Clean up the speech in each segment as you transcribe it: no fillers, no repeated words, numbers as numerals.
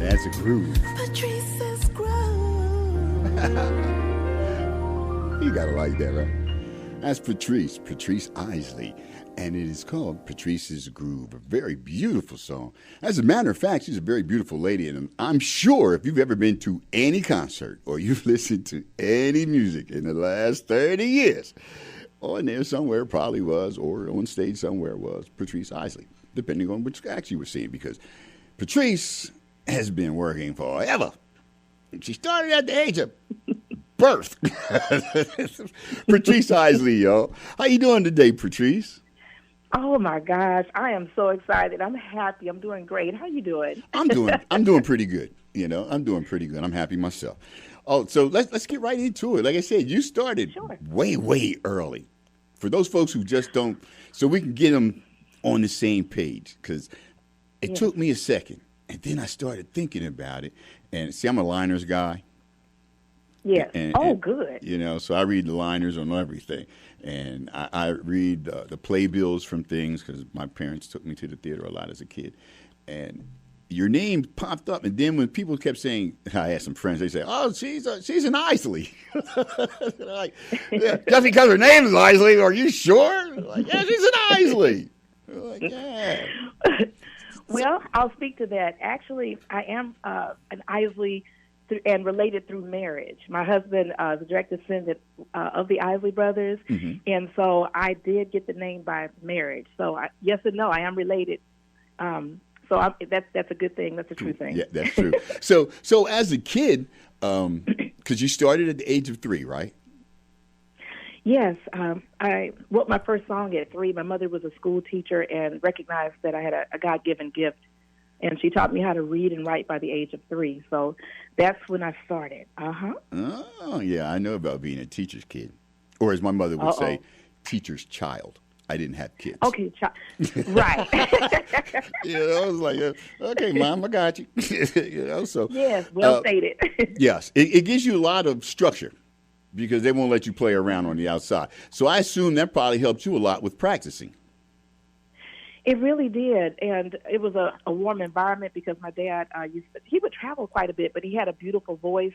That's a groove. Patrice's groove. You gotta like that, right? That's Patrice Isley, and it is called Patrice's Groove, a very beautiful song. As a matter of fact, she's a very beautiful lady, and I'm sure if you've ever been to any concert or you've listened to any music in the last 30 years, on there somewhere probably was, or on stage somewhere was, Patrice Isley, depending on which act you were seeing, because Patrice has been working forever. She started at the age of birth. Patrice Isley, y'all. How you doing today, Patrice? Oh my gosh, I am so excited. I'm happy. I'm doing great. How you doing? I'm doing pretty good. You know, I'm doing pretty good. I'm happy myself. Oh, so let's get right into it. Like I said, you started way early. For those folks who just don't, so we can get them on the same page, because it took me a second, and then I started thinking about it. And see, I'm a liners guy. Yes. And, good. You know, so I read the liners on everything. And I read the playbills from things, because my parents took me to the theater a lot as a kid. And your name popped up. And then when people kept saying, I asked some friends, they say, oh, she's an Isley. Like, yeah, just because her name is Isley, are you sure? Like, yeah, she's an Isley. Like, yeah. Well, I'll speak to that. Actually, I am an Isley and related through marriage. My husband is a direct descendant of the Isley brothers, and so I did get the name by marriage. So yes and no, I am related. That's a good thing. That's a true thing. Yeah, that's true. So as a kid, because you started at the age of 3, right? Yes, I wrote my first song at 3. My mother was a school teacher and recognized that I had a God-given gift, and she taught me how to read and write by the age of 3. So that's when I started. Oh, yeah, I know about being a teacher's kid, or as my mother would say, teacher's child. I didn't have kids. Okay, right. You know, I was like, okay, Mom, I got you. You know, so yes, well stated. Yes, it gives you a lot of structure, because they won't let you play around on the outside. So I assume that probably helped you a lot with practicing. It really did, and it was a warm environment, because my dad he would travel quite a bit, but he had a beautiful voice.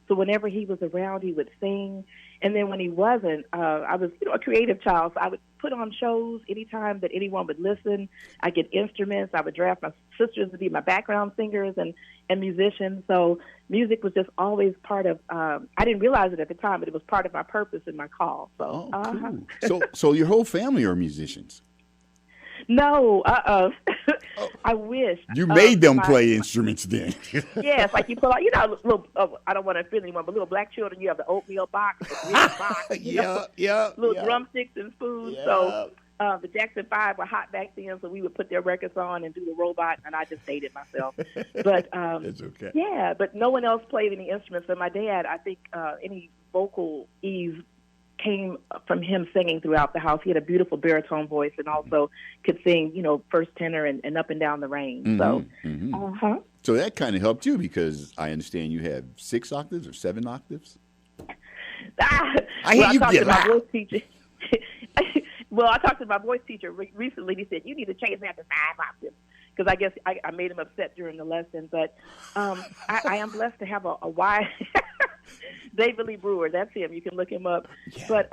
So whenever he was around, he would sing. And then when he wasn't, I was a creative child, so I would put on shows anytime that anyone would listen. I get instruments. I would draft my sisters to be my background singers and musicians. So music was just always part of. I didn't realize it at the time, but it was part of my purpose and my call. So, cool. So your whole family are musicians? No, I wish. You made them play instruments then. Yes, like you pull out, little, I don't want to offend anyone, but little black children, you have the oatmeal box, the box, little drumsticks and spoons. Yeah. So the Jackson 5 were hot back then, so we would put their records on and do the robot, and I just dated myself. But it's okay. Yeah, but no one else played any instruments. So my dad, I think any vocal ease came from him singing throughout the house. He had a beautiful baritone voice and also could sing, first tenor and up and down the range. So that kind of helped you, because I understand you have 6 octaves or 7 octaves. I talked to my voice teacher. Well, I talked to my voice teacher recently. He said, you need to change that to 5 octaves. Because I guess I made him upset during the lesson. But I am blessed to have a wide... David Lee Brewer, that's him. You can look him up. Yeah. But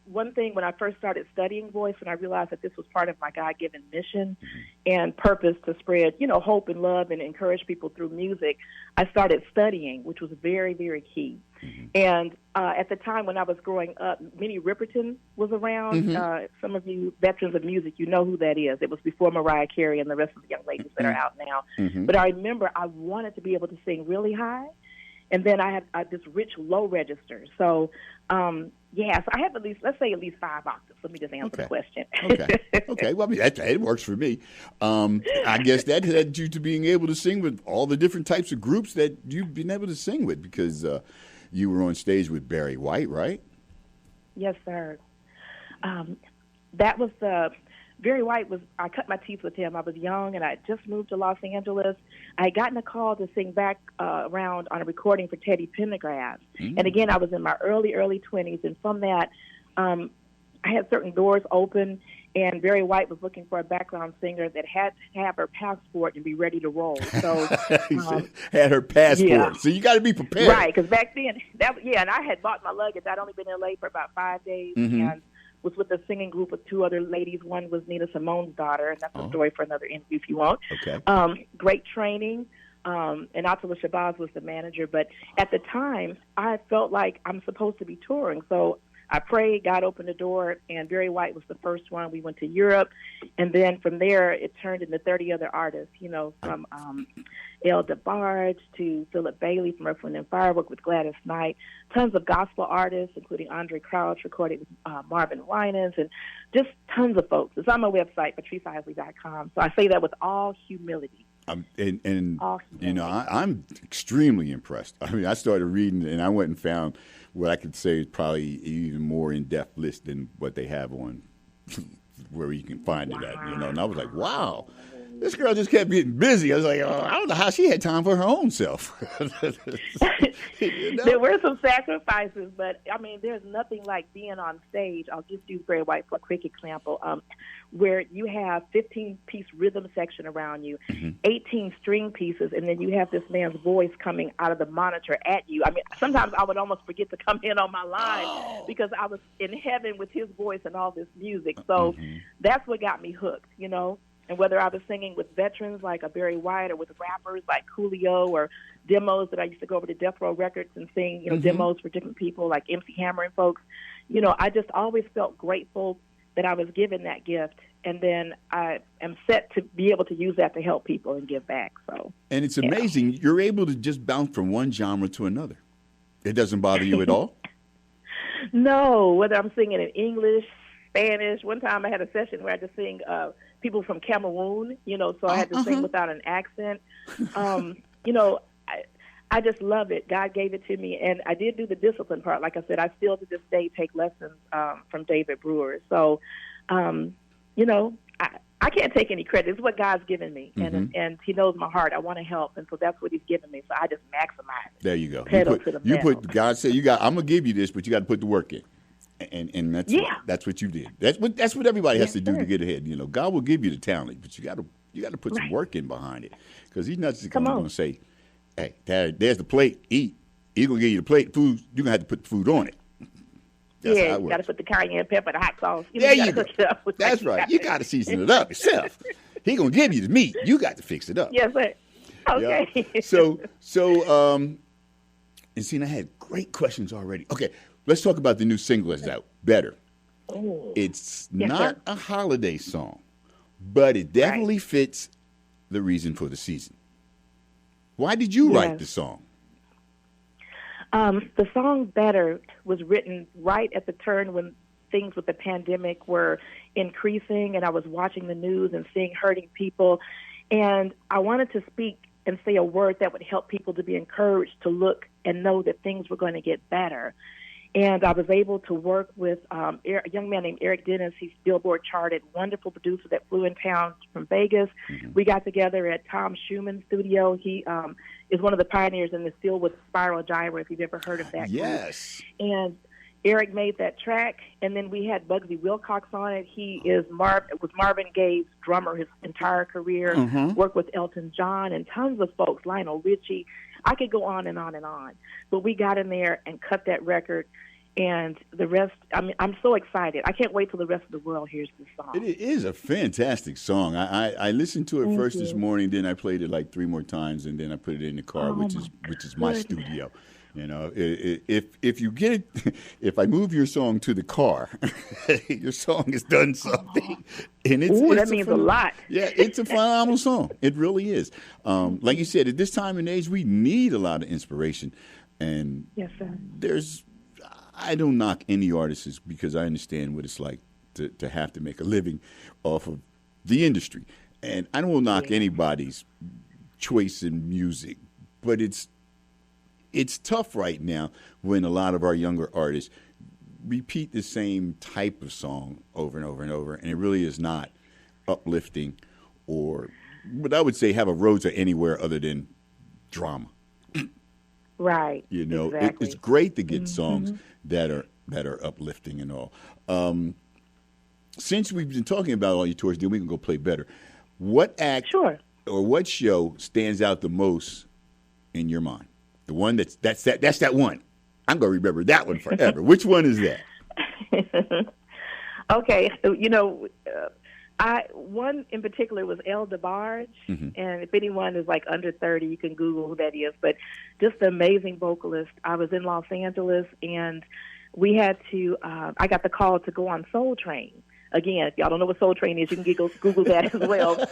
one thing, when I first started studying voice, when I realized that this was part of my God-given mission and purpose to spread, hope and love and encourage people through music, I started studying, which was very, very key. And at the time when I was growing up, Minnie Riperton was around. Some of you veterans of music, you know who that is. It was before Mariah Carey and the rest of the young ladies that are out now. But I remember I wanted to be able to sing really high. And then I had this rich low register. So, so I have at least 5 octaves. Let me just answer the question. Okay. Well, I mean, that works for me. I guess that led you to being able to sing with all the different types of groups that you've been able to sing with, because you were on stage with Barry White, right? Yes, sir. That was Barry White I cut my teeth with him. I was young, and I had just moved to Los Angeles. I had gotten a call to sing back around on a recording for Teddy Pendergrass. And again, I was in my early 20s, and from that, I had certain doors open, And Barry White was looking for a background singer that had to have her passport and be ready to roll. So had her passport. Yeah. So you got to be prepared. Right, because back then, and I had bought my luggage. I'd only been in LA for about 5 days and was with a singing group with 2 other ladies. One was Nina Simone's daughter, and that's a story for another interview if you want. Okay. Great training. And Atala Shabazz was the manager. But at the time, I felt like I'm supposed to be touring. So I prayed, God opened the door, and Barry White was the first one. We went to Europe, and then from there it turned into 30 other artists, from El DeBarge to Philip Bailey from Earth, Wind & Fire, worked with Gladys Knight, tons of gospel artists, including Andre Crouch, recorded with Marvin Winans, and just tons of folks. It's on my website, patriceisley.com. So I say that with all humility. I'm extremely impressed. I mean, I started reading, and I went and found what I could say is probably even more in-depth list than what they have on where you can find it at, And I was like, wow, this girl just kept getting busy. I was like, I don't know how she had time for her own self. There were some sacrifices, but, I mean, there's nothing like being on stage. I'll just use Barry White for a quick example, where you have 15-piece rhythm section around you, 18 string pieces, and then you have this man's voice coming out of the monitor at you. I mean, sometimes I would almost forget to come in on my line because I was in heaven with his voice and all this music. So that's what got me hooked, And whether I was singing with veterans like a Barry White or with rappers like Coolio or demos that I used to go over to Death Row Records and sing, demos for different people like MC Hammer and folks, I just always felt grateful that I was given that gift. And then I am set to be able to use that to help people and give back. So, and it's amazing. You're able to just bounce from one genre to another. It doesn't bother you at all? No, whether I'm singing in English, Spanish. One time I had a session where I had to sing people from Cameroon, so I had to sing without an accent. I just love it. God gave it to me, and I did do the discipline part. Like I said, I still to this day take lessons from David Brewer. So, I can't take any credit. It's what God's given me, and He knows my heart. I want to help, and so that's what He's given me. So I just maximize it. There you go. Pedal to the metal. God said I'm gonna give you this, but you got to put the work in. And that's what you did. That's what everybody has to do to get ahead. God will give you the talent, but you got to put some work in behind it, because He's not just going to say, "Hey, there's the plate, eat." He's going to give you the plate, food. You're going to have to put the food on it. That's how it works. You got to put the cayenne pepper, the hot sauce. There you go. That's right. You got to season it up yourself. He's going to give you the meat. You got to fix it up. Yes, sir. Okay. Yeah. And see, I had great questions already. Okay. Let's talk about the new single that's out, Better. Oh. It's not a holiday song, but it definitely fits the reason for the season. Why did you write the song? The song Better was written right at the turn when things with the pandemic were increasing, and I was watching the news and seeing hurting people. And I wanted to speak and say a word that would help people to be encouraged to look and know that things were going to get better. And I was able to work with a young man named Eric Dennis. He's Billboard charted, wonderful producer that flew in town from Vegas. We got together at Tom Schumann's studio. He is one of the pioneers in the Still with Spiral Gyra, if you've ever heard of that. Yes. Group. And Eric made that track, and then we had Bugsy Wilcox on it. He was Marvin Gaye's drummer his entire career, worked with Elton John and tons of folks, Lionel Richie. I could go on and on and on. But we got in there and cut that record, and the rest, I'm so excited. I can't wait till the rest of the world hears this song. It is a fantastic song. I listened to it first this morning, then I played it like 3 more times, and then I put it in the car, which is my studio. If you get it, if I move your song to the car, your song has done something, and that means a lot. Yeah, it's a phenomenal song. It really is. Like you said, at this time and age, we need a lot of inspiration, and yes, sir. I don't knock any artists because I understand what it's like to have to make a living off of the industry, and I don't knock anybody's choice in music, but it's tough right now when a lot of our younger artists repeat the same type of song over and over and over, and it really is not uplifting or what I would say have a road to anywhere other than drama. Right. Exactly. It's great to get songs that are uplifting and all. since we've been talking about all your tours, then we can go play better. What act Sure. or what show stands out the most in your mind? The one that's that one. I'm going to remember that one forever. Which one is that? Okay, so, one in particular was El DeBarge, and if anyone is like under 30, you can Google who that is, but just an amazing vocalist. I was in Los Angeles, and we had to, I got the call to go on Soul Train. Again, if y'all don't know what Soul Train is, you can Google that as well.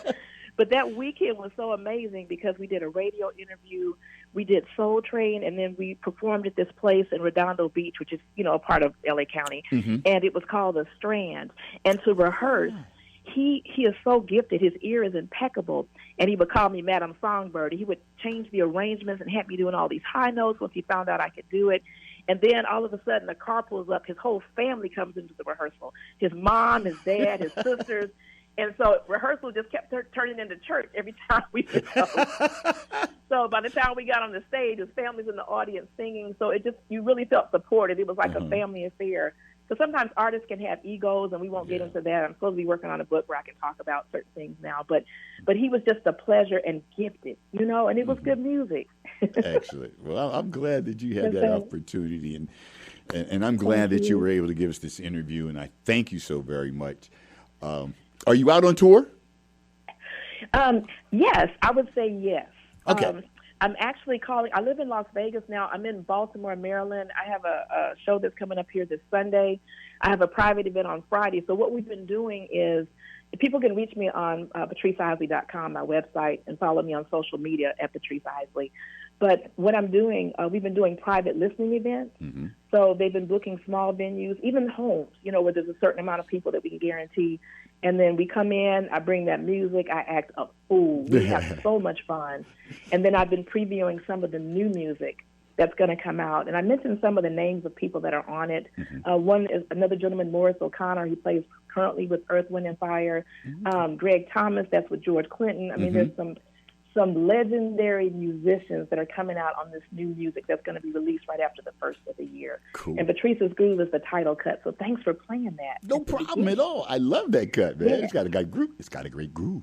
But that weekend was so amazing because we did a radio interview, we did Soul Train, and then we performed at this place in Redondo Beach, which is, a part of L.A. County, and it was called The Strand. And to rehearse, he is so gifted. His ear is impeccable, and he would call me Madam Songbird. He would change the arrangements and have me doing all these high notes once he found out I could do it. And then all of a sudden, the car pulls up. His whole family comes into the rehearsal. His mom, his dad, his sisters. And so rehearsal just kept turning into church every time we would go. So by the time we got on the stage, his family's in the audience singing. So you really felt supported. It was like a family affair. So sometimes artists can have egos, and we won't get into that. I'm supposed to be working on a book where I can talk about certain things now. But he was just a pleasure and gifted, and it was good music. Excellent. Well, I'm glad that you had that opportunity, and I'm glad that you were able to give us this interview, and I thank you so very much. Are you out on tour? Yes, I would say yes. Okay. I'm actually calling. I live in Las Vegas now. I'm in Baltimore, Maryland. I have a show that's coming up here this Sunday. I have a private event on Friday. So what we've been doing is people can reach me on patriceisley.com, my website, and follow me on social media at Patrice Isley. But what I'm doing, we've been doing private listening events. So they've been booking small venues, even homes, where there's a certain amount of people that we can guarantee. And then we come in, I bring that music, I act a fool. We have so much fun. And then I've been previewing some of the new music that's going to come out. And I mentioned some of the names of people that are on it. One is another gentleman, Morris O'Connor. He plays currently with Earth, Wind, and Fire. Greg Thomas, that's with George Clinton. I mean, there's some legendary musicians that are coming out on this new music that's going to be released right after the first of the year. Cool. And Patrice's Groove is the title cut, so thanks for playing that. No problem at all. I love that cut, man. Yeah. It's got a great groove.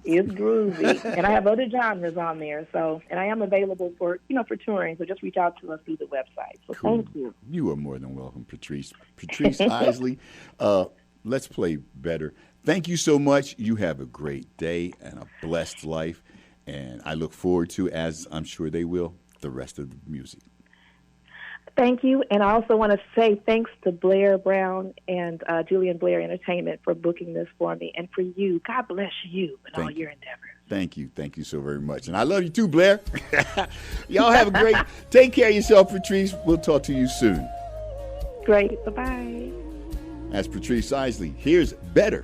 It's groovy. And I have other genres on there, and I am available for touring, so just reach out to us through the website. So cool. Thank you. You are more than welcome, Patrice. Patrice Isley, let's play better. Thank you so much. You have a great day and a blessed life. And I look forward to, as I'm sure they will, the rest of the music. Thank you. And I also want to say thanks to Blair Brown and Julian Blair Entertainment for booking this for me. And for you, God bless you in all your endeavors. Thank you. Thank you so very much. And I love you too, Blair. Y'all have a great, take care of yourself, Patrice. We'll talk to you soon. Great. Bye-bye. That's Patrice Isley. Here's Better.